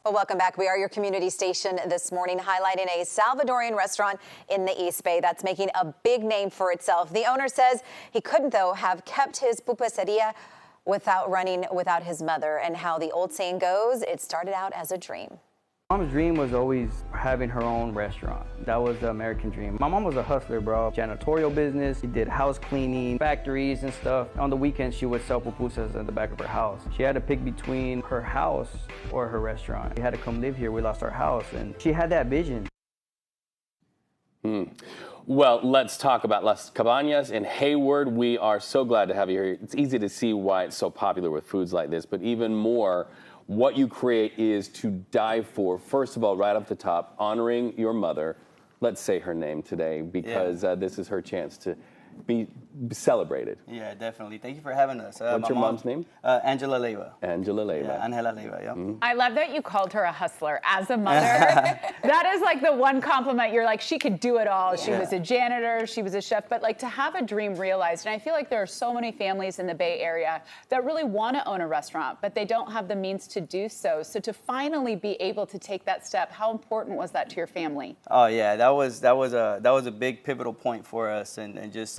Well, welcome back. We are your community station this morning, highlighting a Salvadorian restaurant in the East Bay that's making a big name for itself. The owner says he couldn't, though, have kept his pupuseria without running without his mother. And how the old saying goes, it started out as a dream. Mom's dream was always having her own restaurant. That was the American dream. My mom was a hustler, bro. Janitorial business. She did house cleaning, factories and stuff. On the weekends, she would sell pupusas at the back of her house. She had to pick between her house or her restaurant. We had to come live here. We lost our house, and she had that vision. Well, let's talk about Las Cabañas in Hayward. We are so glad to have you here. It's easy to see why it's so popular with foods like this, but even more, what you create is to die for. First of all, right off the top, honoring your mother. Let's say her name today because this is her chance to be celebrated. Yeah, definitely. Thank you for having us. What's your mom's name? Angela Leiva. Angela Leiva. Yeah, Angela Leiva, yeah. I love that you called her a hustler as a mother. That is like the one compliment. You're like, she could do it all. She was a janitor, she was a chef, but like to have a dream realized. And I feel like there are so many families in the Bay Area that really want to own a restaurant, but they don't have the means to do so. So to finally be able to take that step, how important was that to your family? Oh yeah, that was a big pivotal point for us, and just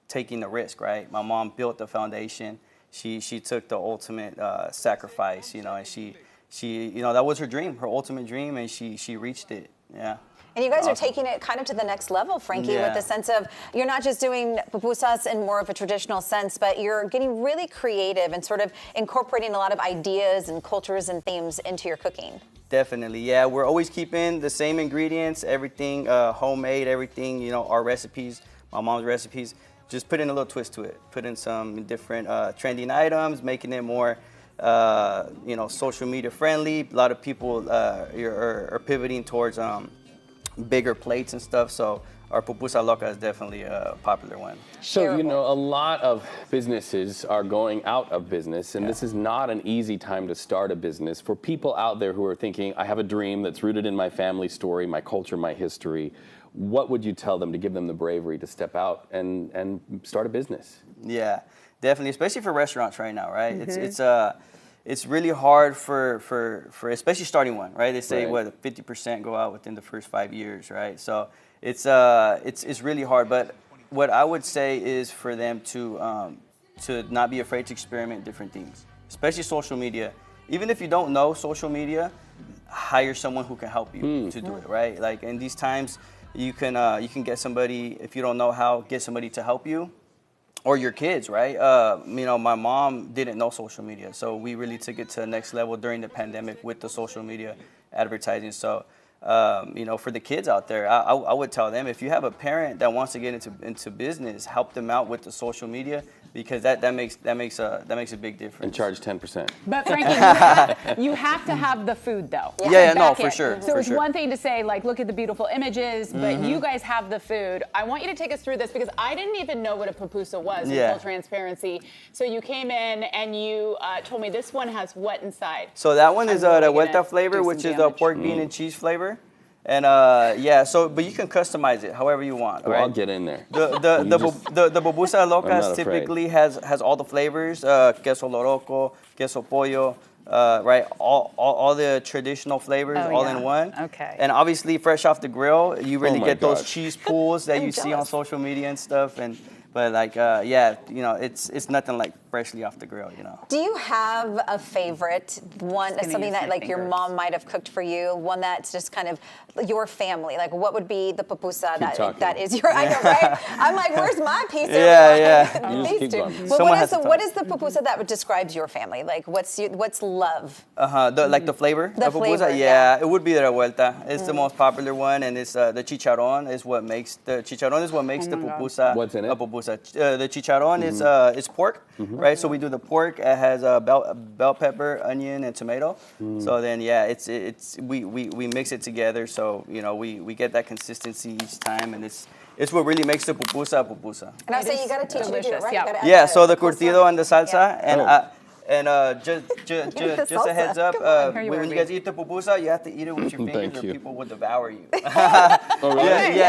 taking the risk, right? My mom built the foundation. She took the ultimate sacrifice, and she that was her dream, her ultimate dream, and she reached it. Yeah. And you guys are taking it kind of to the next level, Frankie, with the sense of you're not just doing pupusas in more of a traditional sense, but you're getting really creative and sort of incorporating a lot of ideas and cultures and themes into your cooking. Definitely, yeah. We're always keeping the same ingredients, everything homemade, everything, our recipes, my mom's recipes. Just put in a little twist to it. Put in some different trending items, making it more, social media friendly. A lot of people are pivoting towards bigger plates and stuff. So our pupusa loca is definitely a popular one. So, a lot of businesses are going out of business, and this is not an easy time to start a business. For people out there who are thinking, I have a dream that's rooted in my family story, my culture, my history, what would you tell them to give them the bravery to step out and start a business? Yeah, definitely, especially for restaurants right now, right? It's really hard for especially starting one, right? They say what 50% go out within the first 5 years, right? So it's really hard. But what I would say is for them to not be afraid to experiment different things, especially social media. Even if you don't know social media, hire someone who can help you to do it, right? Like in these times, you can get somebody, if you don't know how, get somebody to help you. Or your kids, right? My mom didn't know social media, so we really took it to the next level during the pandemic with the social media advertising. So, for the kids out there, I would tell them, if you have a parent that wants to get into business, help them out with the social media, because that makes a big difference. And charge 10%. But Frankie, you have to have the food though. Yeah, no, for sure. So it's one thing to say, like, look at the beautiful images, but you guys have the food. I want you to take us through this because I didn't even know what a pupusa was, in full transparency. So you came in and you told me this one has what inside? So that one is the Vuelta flavor, which is the pork, bean, and cheese flavor. And but you can customize it however you want. Right? I'll get in there. The pupusa locas typically has all the flavors: queso loroco, queso pollo, right? All the traditional flavors all in one. Okay. And obviously, fresh off the grill, you really get those cheese pools that you see on social media and stuff. But like, it's nothing like freshly off the grill, Do you have a favorite one, something that like your mom might have cooked for you, one that's just kind of your family? Like, what would be the pupusa that is your? I know, right? I'm like, where's my piece? These two. Well, what is the pupusa that describes your family? Like, what's love? Like the flavor. The pupusa, flavor, it would be the revuelta. It's the most popular one, and it's the chicharrón is what makes the pupusa. What's in it? A pupusa. The chicharrón is pork, right? So we do the pork. It has bell pepper, onion, and tomato. So then, we mix it together. So we get that consistency each time, and it's what really makes the pupusa a pupusa. And I say you got to teach me to do it, right? So the curtido and the salsa, and And just a heads up, when you guys eat the pupusa, you have to eat it with your fingers or people will devour you. Oh, really?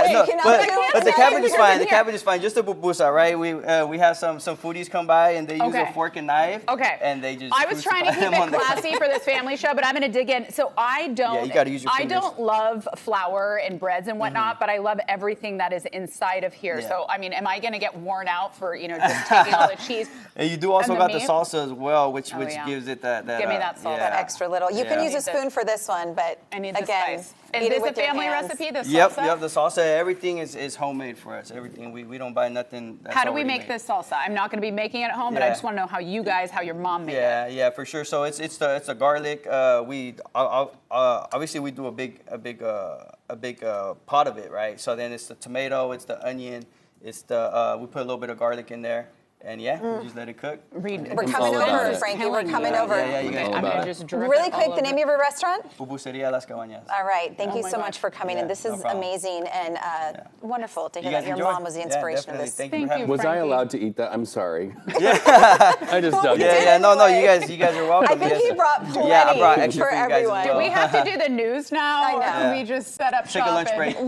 But the cabbage is fine. The cabbage is fine. Just the pupusa, right? We have some foodies come by and they use a fork and knife. Okay. And they just. I was trying to keep it classy for this family show, but I'm going to dig in. So I don't. Yeah, you got to use your fingers. I don't love flour and breads and whatnot, but I love everything that is inside of here. Yeah. So I mean, am I going to get worn out for just taking all the cheese? And you do also got the meat? salsa as well, which gives it that. Give me that salt. That extra little. You can use a spoon for this one, but I need the again, spice. Is this a family recipe? The salsa? Yep. The salsa, everything is homemade for us. Everything we don't buy nothing. That's how do we make this salsa? I'm not going to be making it at home, but I just want to know how your mom made it. Yeah, for sure. So it's the garlic. Obviously we do a big pot of it, right? So then it's the tomato, it's the onion, it's the we put a little bit of garlic in there. And we just let it cook. We're coming over, Frankie. We're coming over. Yeah, you guys. I'm gonna just drip really quick, the name of your restaurant? Pupuseria Las Cabañas. All right. Thank you so much for coming in. This is amazing and wonderful to hear that your mom was the inspiration of this. Thank you for having me. Was I allowed to eat that? I'm sorry. Yeah. I just dug it. Yeah. No. You guys are welcome. I think he brought plenty I brought extra for for you guys as everyone. well. Do we have to do the news now? I know. Or we just set up Take a lunch break.